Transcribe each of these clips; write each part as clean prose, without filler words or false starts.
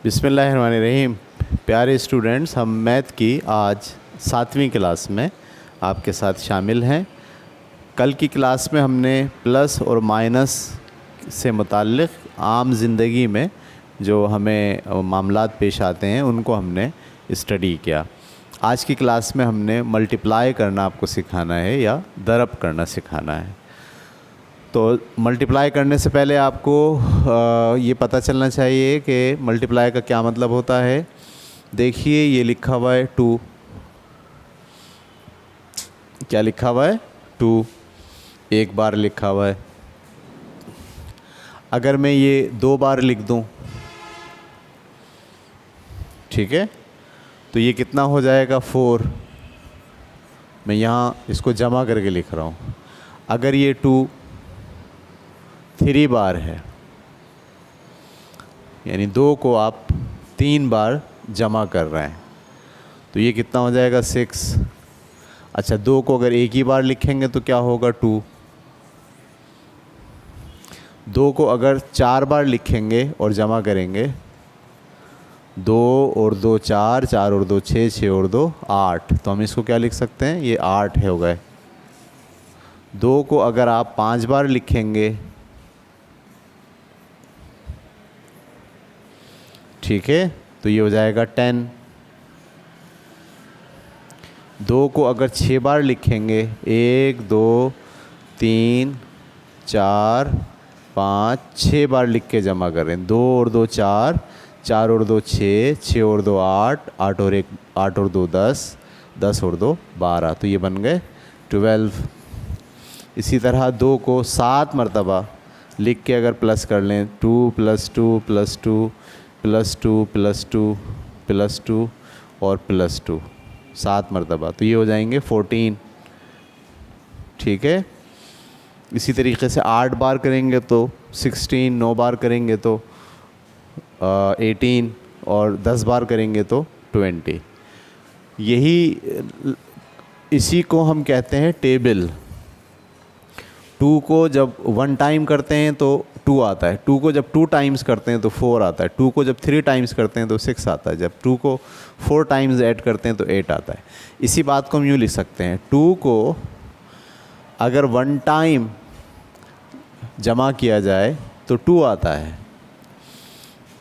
बिस्मिल्लाहिर्रहमानिर्रहीम। प्यारे स्टूडेंट्स, हम मैथ की आज 7वीं क्लास में आपके साथ शामिल हैं। कल की क्लास में हमने प्लस और माइनस से मुताल्लिक़ आम ज़िंदगी में जो हमें मामलात पेश आते हैं उनको हमने स्टडी किया। आज की क्लास में हमने मल्टीप्लाई करना आपको सिखाना है या दरब करना सिखाना है। तो मल्टीप्लाई करने से पहले आपको ये पता चलना चाहिए कि मल्टीप्लाई का क्या मतलब होता है। देखिए ये लिखा हुआ है 2, क्या लिखा हुआ है 2, एक बार लिखा हुआ है। अगर मैं ये 2 बार लिख दूं, ठीक है, तो ये कितना हो जाएगा 4। मैं यहाँ इसको जमा करके लिख रहा हूँ। अगर ये 2 3 बार है, यानी 2 को आप 3 बार जमा कर रहे हैं, तो ये कितना हो जाएगा 6। अच्छा, 2 को अगर एक ही बार लिखेंगे तो क्या होगा 2। 2 को अगर 4 बार लिखेंगे और जमा करेंगे, 2 और 2 4, 4 और 2 6, 6 और 2 8, तो हम इसको क्या लिख सकते हैं, ये 8 हो गए। 2 को अगर आप 5 बार लिखेंगे, ठीक है, तो ये हो जाएगा 10। 2 को अगर 6 बार लिखेंगे, 1 2 3 4 5, 6 बार लिख के जमा करें, 2 और 2 4, 4 और 2 6, 6 और 2 8, 8 और 1 8 और 2 10, 10 और 2 12, तो ये बन गए 12। इसी तरह 2 को 7 मरतबा लिख के अगर प्लस कर लें, 2 + 2 + 2 + 2 + 2 + 2 और +2, 7 मरतबा, तो ये हो जाएंगे 14, ठीक है। इसी तरीके से 8 बार करेंगे तो 16, 9 बार करेंगे तो 18 और 10 बार करेंगे तो 20। इसी को हम कहते हैं टेबल। 2 को जब 1 टाइम करते हैं तो 2 आता है, 2 को जब 2 टाइम्स करते हैं तो 4 आता है, 2 को जब 3 टाइम्स करते हैं तो 6 आता है, जब 2 को 4 टाइम्स ऐड करते हैं तो 8 आता है। इसी बात को हम यूँ लिख सकते हैं, 2 को अगर 1 टाइम जमा किया जाए तो 2 आता है,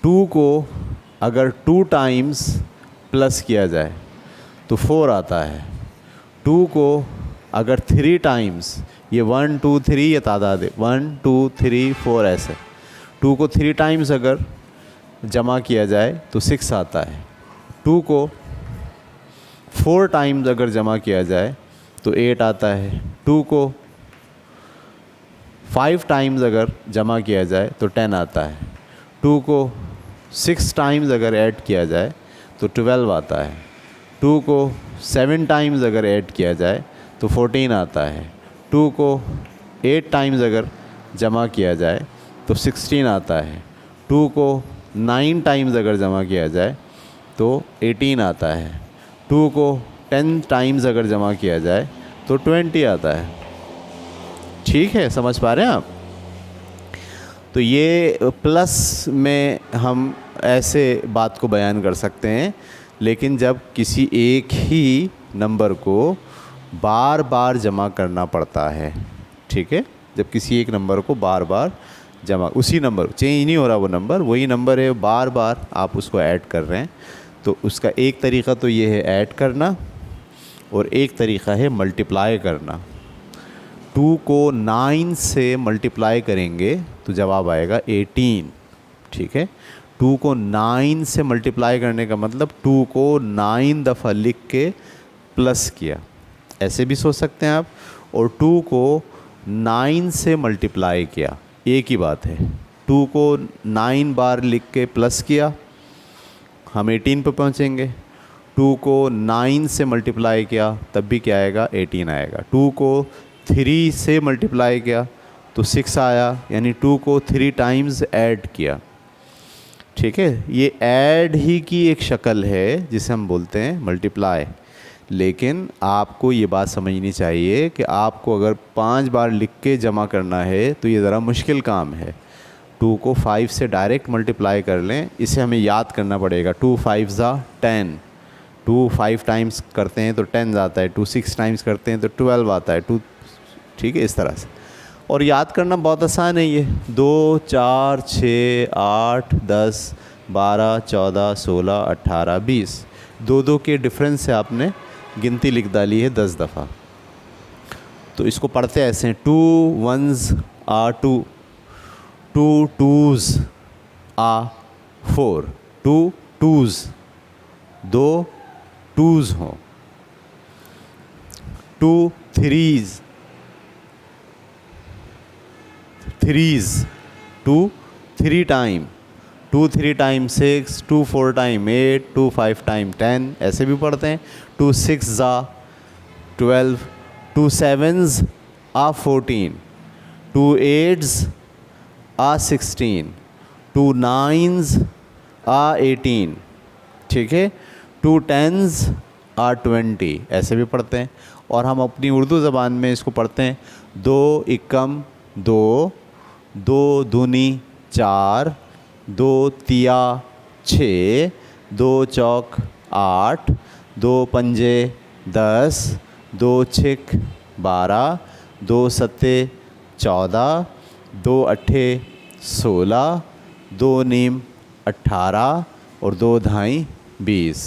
2 को अगर 2 टाइम्स प्लस किया जाए तो 4 आता है, 2 को अगर 3 टाइम्स, ये 1 2 3 ये तादाद है, 1 2 3 4 ऐसे, 2 को 3 टाइम्स अगर जमा किया जाए तो 6 आता है, 2 को 4 टाइम्स अगर जमा किया जाए तो 8 आता है, 2 को 5 टाइम्स अगर जमा किया जाए तो 10 आता है, 2 को 6 टाइम्स अगर ऐड किया जाए तो 12 आता है, 2 को 7 टाइम्स अगर ऐड किया जाए तो 14 आता है, 2 को 8 टाइम्स अगर जमा किया जाए तो 16 आता है, 2 को 9 टाइम्स अगर जमा किया जाए तो 18 आता है, 2 को 10 टाइम्स अगर जमा किया जाए तो 20 आता है। ठीक है, समझ पा रहे हैं आप। तो ये प्लस में हम ऐसे बात को बयान कर सकते हैं, लेकिन जब किसी एक ही नंबर को बार बार जमा करना पड़ता है, ठीक है, जब किसी एक नंबर को बार बार जमा, उसी नंबर चेंज नहीं हो रहा, वो नंबर वही नंबर है, बार बार आप उसको ऐड कर रहे हैं, तो उसका एक तरीक़ा तो ये है ऐड करना और एक तरीक़ा है मल्टीप्लाई करना। 2 को 9 से मल्टीप्लाई करेंगे तो जवाब आएगा 18, ठीक है। 2 को 9 से मल्टीप्लाई करने का मतलब 2 को 9 दफ़ा लिख के प्लस किया, ऐसे भी सोच सकते हैं आप, और 2 को 9 से मल्टीप्लाई किया, एक ही बात है। 2 को 9 बार लिख के प्लस किया, हम 18 पे पहुँचेंगे। 2 को 9 से मल्टीप्लाई किया तब भी क्या आएगा, 18 आएगा। 2 को 3 से मल्टीप्लाई किया तो 6 आया, यानी 2 को 3 टाइम्स ऐड किया, ठीक है। ये ऐड ही की एक शक्ल है जिसे हम बोलते हैं मल्टीप्लाई। लेकिन आपको ये बात समझनी चाहिए कि आपको अगर 5 बार लिख के जमा करना है तो ये ज़रा मुश्किल काम है। 2 को 5 से डायरेक्ट मल्टीप्लाई कर लें, इसे हमें याद करना पड़ेगा। 2 5 ज़ा 10, 2 5 टाइम्स करते हैं तो 10 आता है, 2 6 टाइम्स करते हैं तो 12 आता है, 2, ठीक है, इस तरह से। और याद करना बहुत आसान है ये, 2 4 6 8 10 12 14 16 18 20, 2 के डिफरेंस से आपने गिनती लिख डाली है 10 दफ़ा। तो इसको पढ़ते ऐसे हैं, 2 1s are 2, 2 2s are 4, 2 2s, 2 2s हों, 2 3s, 2 3 time, 2 3 time 6, 2 4 time 8, 2 5 time 10, ऐसे भी पढ़ते हैं। 2 6 ज़ा 12, 2 7s are 14, 2 8s are 16, 2 9s are 18, ठीक है। 2 10s are 20, ऐसे भी पढ़ते हैं। और हम अपनी उर्दू ज़बान में इसको पढ़ते हैं, 2 एकम 2, 2 दूनी 4, 2 तिया 6, 2 चौक 8, 2 पंजे 10, 2 छिक 12, 2 सत्ते 14, 2 अट्ठे 16, 2 नीम 18 और 2 धाई 20,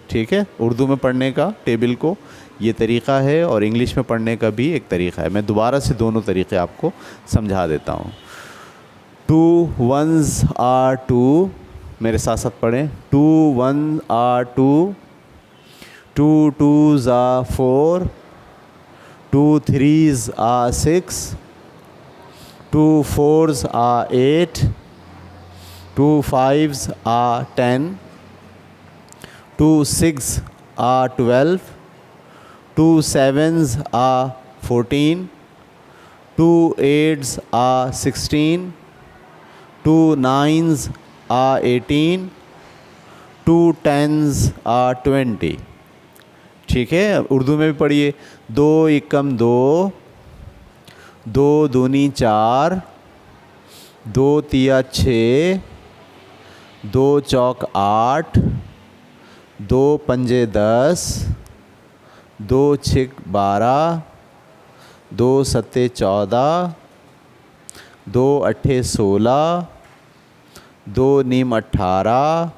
ठीक है। उर्दू में पढ़ने का टेबल को ये तरीक़ा है और इंग्लिश में पढ़ने का भी एक तरीक़ा है। मैं दोबारा से दोनों तरीक़े आपको समझा देता हूँ। 2 1s are 2, मेरे साथ साथ पढ़ें, 2 1 are 2, 2 2s are 4, 2 3s are 6, 2 4s are 8, 2 5s are 10, 2 6 are 12, 2 7s are 14, 2 8s are 16, 2 9s are 18, 2 10s are 20, ठीक है। उर्दू में भी पढ़िए, 2 एकम 2, 2 दूनी 4, 2 तिया 6, 2 चौक 8, 2 पंजे 10, 2 छिक 12, 2 सत्ते 14, 2 अट्ठे 16, 2 नीम 18,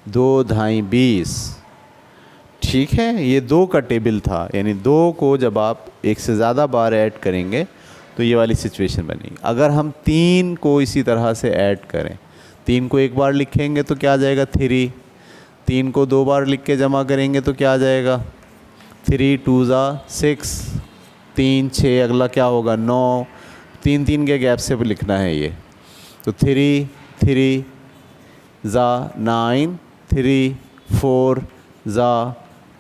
2 धाई 20, ठीक है। ये 2 का टेबल था, यानी 2 को जब आप एक से ज़्यादा बार ऐड करेंगे तो ये वाली सिचुएशन बनेगी। अगर हम 3 को इसी तरह से ऐड करें, 3 को एक बार लिखेंगे तो क्या आ जाएगा 3, 3 को 2 बार लिख के जमा करेंगे तो क्या आ जाएगा 3 2 ज़ा 6, 3 6, अगला क्या होगा 9, 3 3 के गैप से लिखना है ये, तो 3 3 ज़ा 9, 3 4 ज़ा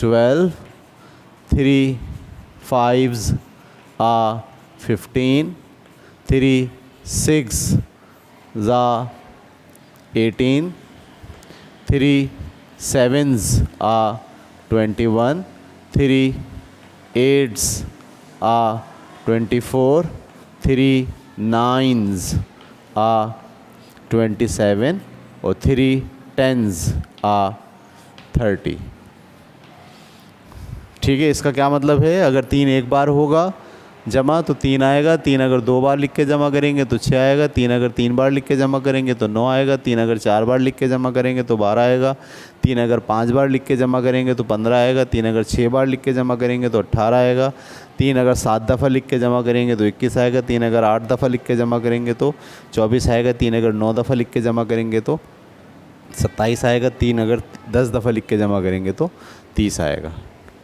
12, 3 5s are 15, 3 6 ज़ा 18, 3 7s are 21, 3 8s are 24, 3 9s are 27 और 3 10s are 30, ठीक है। इसका क्या मतलब है, अगर 3 एक बार होगा जमा तो 3 आएगा, 3 अगर 2 बार लिख के जमा करेंगे तो 6 आएगा, 3 अगर 3 बार लिख के जमा करेंगे तो 9 आएगा, 3 अगर 4 बार लिख के जमा करेंगे तो 12 आएगा, 3 अगर 5 बार लिख के जमा करेंगे तो 15 आएगा, 3 अगर 6 बार लिख के जमा करेंगे तो 18 आएगा, 3 अगर 7 दफ़ा लिख के जमा करेंगे तो 21 आएगा, 3 अगर 8 दफ़ा लिख के जमा करेंगे तो 24 आएगा, 3 अगर 9 दफ़ा लिख के जमा करेंगे तो 27 आएगा, 3 अगर 10 दफ़ा लिख के जमा करेंगे तो 30 आएगा।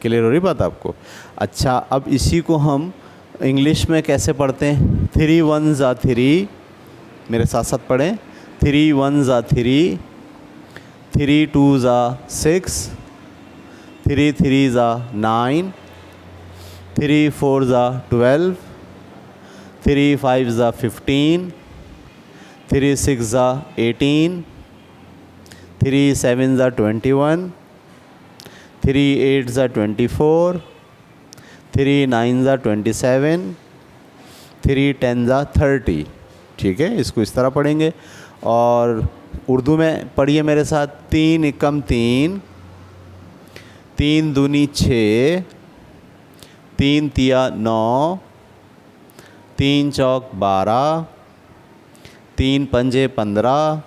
क्लियर हो रही बात आपको? अच्छा, अब इसी को हम इंग्लिश में कैसे पढ़ते हैं, 3 1s are 3, मेरे साथ साथ पढ़ें, 3 1s are 3, 3 2s are 6, 3 3s are 9, 3 4s are 12, 3 5s are 15, 3 6s are 18, 3 7s are 21, 3 8s are 24, 3 9s are 27, 3 10s are 30, ठीक है, इसको इस तरह पढ़ेंगे। और उर्दू में पढ़िए मेरे साथ। 3 एकम 3, 3 दूनी 6, 3 तिया 9, 3 चौक 12, 3 पंजे 15,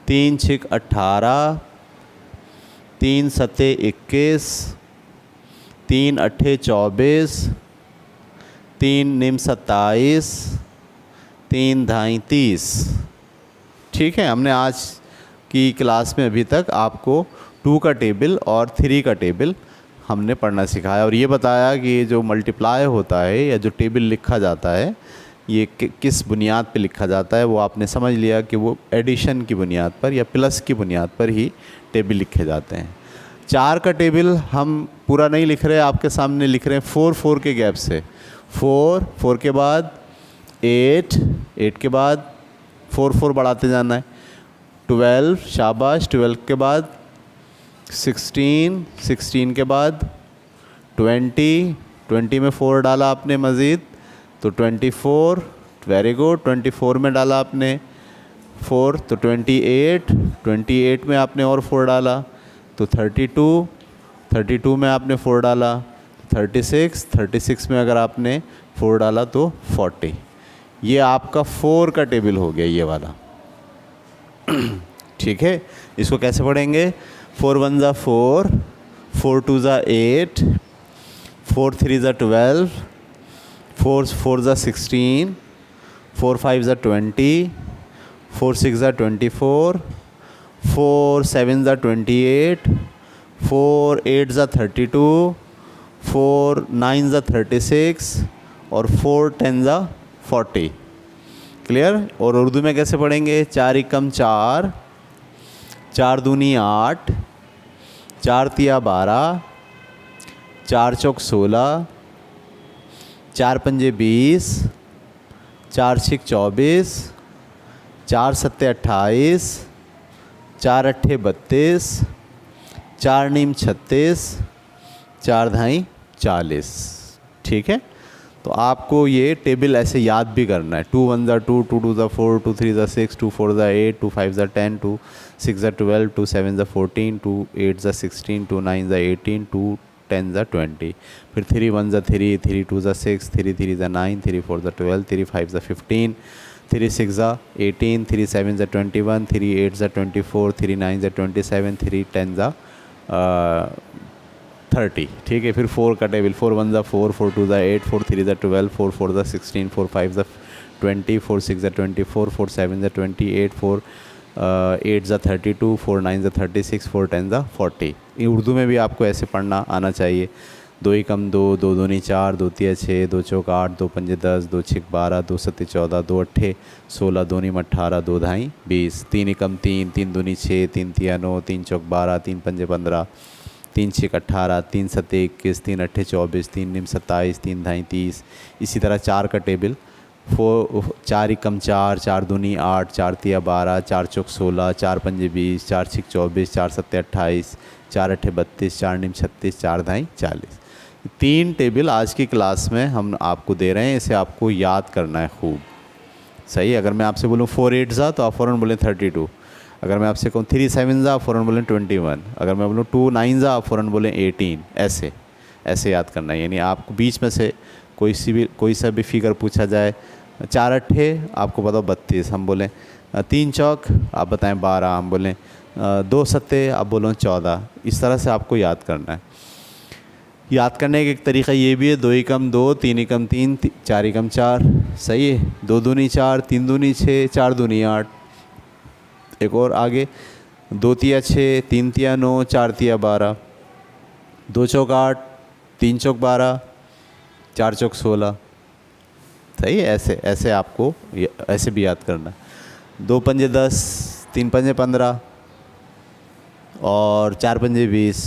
3 छिक 18, 3 सत्ते 21, 3 अट्ठे 24, 3 निम 27, 3 धाई 30। ठीक है, हमने आज की क्लास में अभी तक आपको 2 का टेबल और 3 का टेबल हमने पढ़ना सिखाया और ये बताया कि ये जो मल्टीप्लाई होता है या जो टेबल लिखा जाता है ये किस बुनियाद पे लिखा जाता है, वो आपने समझ लिया कि वो एडिशन की बुनियाद पर या प्लस की बुनियाद पर ही टेबल लिखे जाते हैं। 4 का टेबल हम पूरा नहीं लिख रहे, आपके सामने लिख रहे हैं 4 के गैप से। 4 के बाद 8 के बाद 4 बढ़ाते जाना है। 12 शाबाश, 12 के बाद 16 के बाद 20 में 4 डाला आपने मज़ीद तो 24, वेरी गुड। 24 में डाला आपने 4 तो 28 में आपने और 4 डाला तो 32 में आपने 4 डाला 36 में अगर आपने 4 डाला तो 40। ये आपका 4 का टेबल हो गया ये वाला। ठीक है, इसको कैसे पढ़ेंगे? 4 1 ज़ा 4, 4 2 ज़ा 8, 4 3 ज़ा 12, 4 4 ज़ा 16, 4 5 ज़ा 20, 4 6 ज़ा 24, 4 7 ज़ा 28, 4 8 ज़ा 32, 4 9 ज़ा 36 और 4 10 ज़ा 40। क्लियर? और उर्दू में कैसे पढ़ेंगे? 4 एकम 4, 4 दूनी 8, 4 तिया 12, 4 चौक 16, 4 पंजे 20, 4 छिक 24, 4 सत्ते 28, 4 अट्ठे 32, 4 नीम 36, 4 धाई 40। ठीक है, तो आपको ये टेबल ऐसे याद भी करना है। 2 1 ज़ा 2, 2 2 ज़ा 4, 2 3 ज़ा 6, 2 4 ज़ा 8, 2 5 ज़ा 10, 2 6 ज़ा 12, 2 7 ज़ा 14, 2 8 ज़ा 16, 2 9 ज़ा 18, 2 10 ज़ा 20। फिर 3 1 ज़ा 3, 3 2 ज़ा 6, 3 3 ज़ा 9, 3 4 ज़ा 12, 3 5 ज़ा 15, 3 6 ज़ा 18, 3 7 ज़ा 21, 3 8 ज़ा 24, 3 9 ज़ा 27, 3 10 ज़ा 30। ठीक है, फिर 4 का टेबल। 4 1 ज़ा 4, 4 2 ज़ा 8, 4 3 ज़ा 12, 4 4 ज़ा 16, 4 5 ज़ा 20, 4 6 ज़ा 24, 4 7 ज़ा 28, 4 8 ज़ा 32, 4 9 ज़ा 36, 4 10 ज़ा 40। ये उर्दू में भी आपको ऐसे पढ़ना आना चाहिए। 2 एकम 2, 2 दूनी 4, 2 तिया 6, 2 चौक 8, 2 पंजे 10, 2 छिक 12, 2 सत्ते 14, 2 अट्ठे 16, 2 नीम 18, 2 धाई 20। 3 एकम 3, 3 दूनी 6, 3 तिया 9, 3 चौक 12, 3 पंजे 15, 3 छिक 18, 3 सत्ते 21, 3 अट्ठे 24, 3 निम 27, 3 धाई 30। इसी तरह 4 का टेबल। 4 एकम 4, 4 दूनी 8, 4 तिया 12, 4 चौक 16, 4 पंजे 20, 4 छिक 24, 4 सत्ते 28, 4 अट्ठे 32, 4 निम 36, 4 धाई 40। 3 टेबल आज की क्लास में हम आपको दे रहे हैं, इसे आपको याद करना है खूब। सही, अगर मैं आपसे बोलूँ 4 8 ज़ा तो आप फ़ौरन बोलें 32। अगर मैं आपसे कहूँ 3 7 ज़ा आप फ़ौरन बोलें 21। अगर मैं बोलूँ 2 9 ज़ा आप फ़ौरन बोलें 18। ऐसे याद करना है। यानी आपको बीच में से कोई सा भी फिगर पूछा जाए, 4 अट्ठे आपको बताओ 32 हम बोलें, 3 चौक आप बताएं 12 हम बोलें, 2 सत्ते आप बोलो 14। इस तरह से आपको याद करना है। याद करने का एक तरीका ये भी है, 2 एकम 2, 3 एकम 3, 4 एकम 4। सही है, 2 दूनी 4, 3 दूनी 6, 4 दूनी 8। एक और आगे 2 तिया 6, 3 तिया 9, 4 तिया 12, 2 चौक 8, 3 चौक 12, 4 चौक 16। सही है, ऐसे आपको ऐसे भी याद करना। 2 पंजे 10, 3 पंजे 15 और 4 पंजे 20।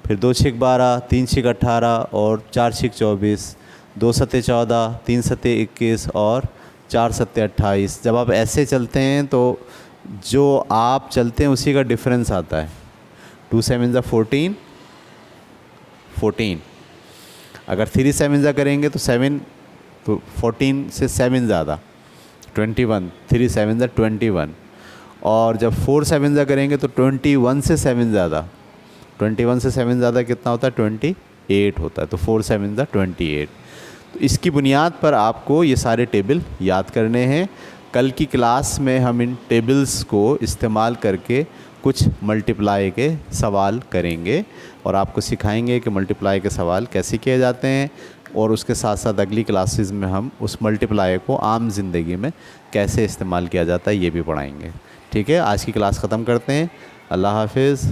फिर 2 छिक 12, 3 छिक 18 और 4 छिक 24, 2 सत्ते 14, 3 सत्ते 21 और 4 सत्ते 28। जब आप ऐसे चलते हैं तो जो आप चलते हैं उसी का डिफरेंस आता है। 2 7 ज़ा 14। अगर 3 7 ज़ा करेंगे तो 7 तो 14 से 7 ज़्यादा। 21, 3 7 ज़ा 21। और जब 4 7 ज़ा करेंगे तो 21 से 7 ज़्यादा, 21 से 7 ज़्यादा कितना होता है? 28 होता है। तो 4 7 ज़ा 28। तो इसकी बुनियाद पर आपको ये सारे टेबल याद करने हैं। कल की क्लास में हम इन टेबल्स को इस्तेमाल करके कुछ मल्टीप्लाई के सवाल करेंगे और आपको सिखाएंगे कि मल्टीप्लाई के सवाल कैसे किए जाते हैं, और उसके साथ साथ अगली क्लासेस में हम उस मल्टीप्लाई को आम ज़िंदगी में कैसे इस्तेमाल किया जाता है ये भी पढ़ाएंगे। ठीक है, आज की क्लास ख़त्म करते हैं। अल्लाह हाफिज़।